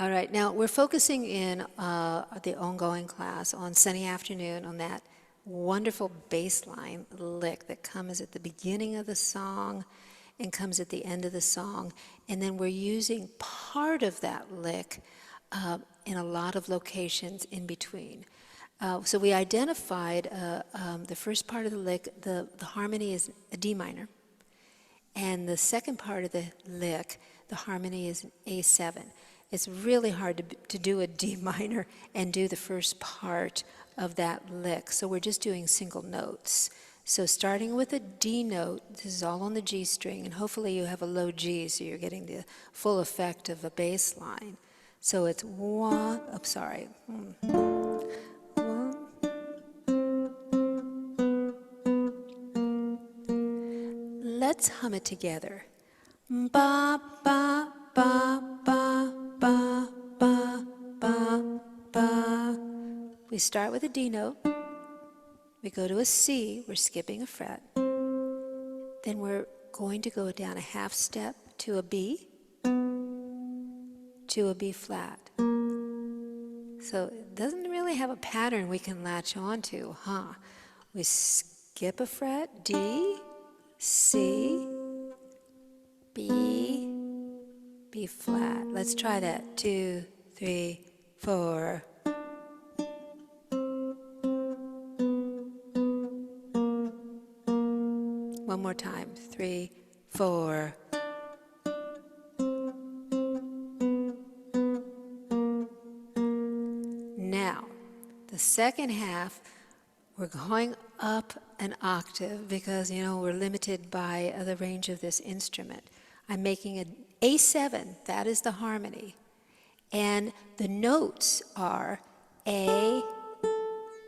All right, now we're focusing in the ongoing class on Sunny Afternoon on that wonderful bass line lick that comes at the beginning of the song and comes at the end of the song. And then we're using part of that lick in a lot of locations in between. So we identified the first part of the lick, the harmony is a D minor. And the second part of the lick, the harmony is an A7. It's really hard to do a D minor and do the first part of that lick. So we're just doing single notes. So starting with a D note, this is all on the G string, and hopefully you have a low G so you're getting the full effect of a bass line. So it's one, oh, sorry. Let's hum it together. Ba, ba, ba, ba, ba, ba, ba, ba. We start with a D note. We go to a C, we're skipping a fret. Then we're going to go down a half step to a B, to a B flat. So it doesn't really have a pattern we can latch onto, huh? We skip a fret, D, C, B, B flat. Let's try that. 2, 3, 4. One more time. 3, 4. Now, the second half, we're going up an octave because, you know, we're limited by the range of this instrument. I'm making an A7, that is the harmony. And the notes are A,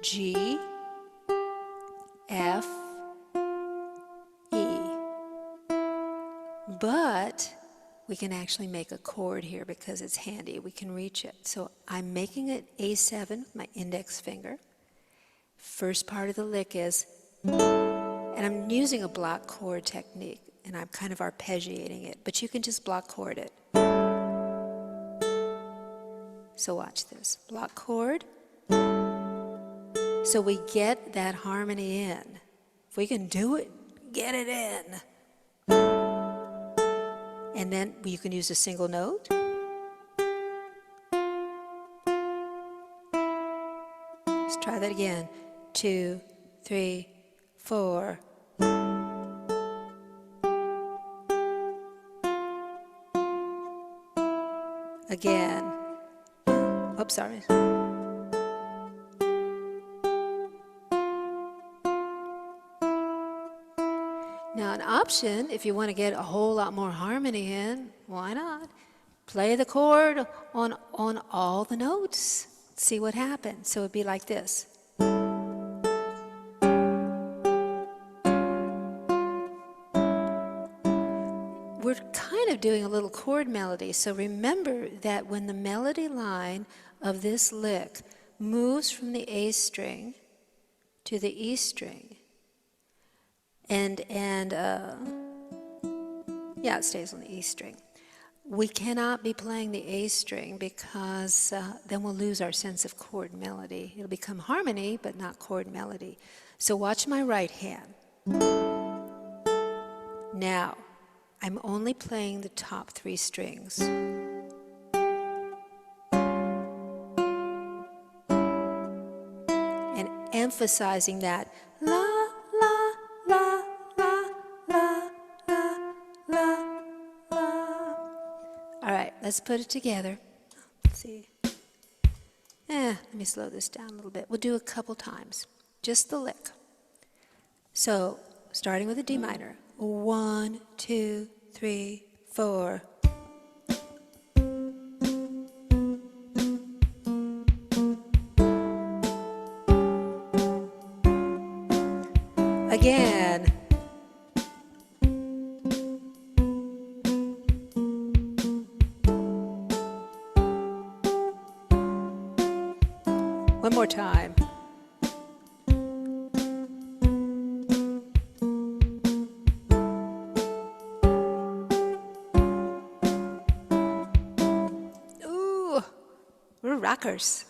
G, F, E. But we can actually make a chord here because it's handy. We can reach it. So I'm making an A7 with my index finger. First part of the lick is, and I'm using a block chord technique, and I'm kind of arpeggiating it, but you can just block chord it. So watch this. Block chord. So we get that harmony in. If we can do it, get it in. And then you can use a single note. Let's try that again. 2, 3, 4. Again. Oops, sorry. Now, an option, if you want to get a whole lot more harmony in, why not? Play the chord on all the notes. See what happens. So it'd be like this. We're kind of doing a little chord melody, so remember that when the melody line of this lick moves from the A string to the E string, and yeah, it stays on the E string. We cannot be playing the A string because then we'll lose our sense of chord melody. It'll become harmony, but not chord melody. So watch my right hand. Now, I'm only playing the top 3 strings. And emphasizing that la, la, la, la, la, la, la, la. All right, let's put it together. Let's see. Let me slow this down a little bit. We'll do a couple times. Just the lick. So, starting with a D minor. 1, 2, 3, 4. Again. One more time. Ooh. We're rockers.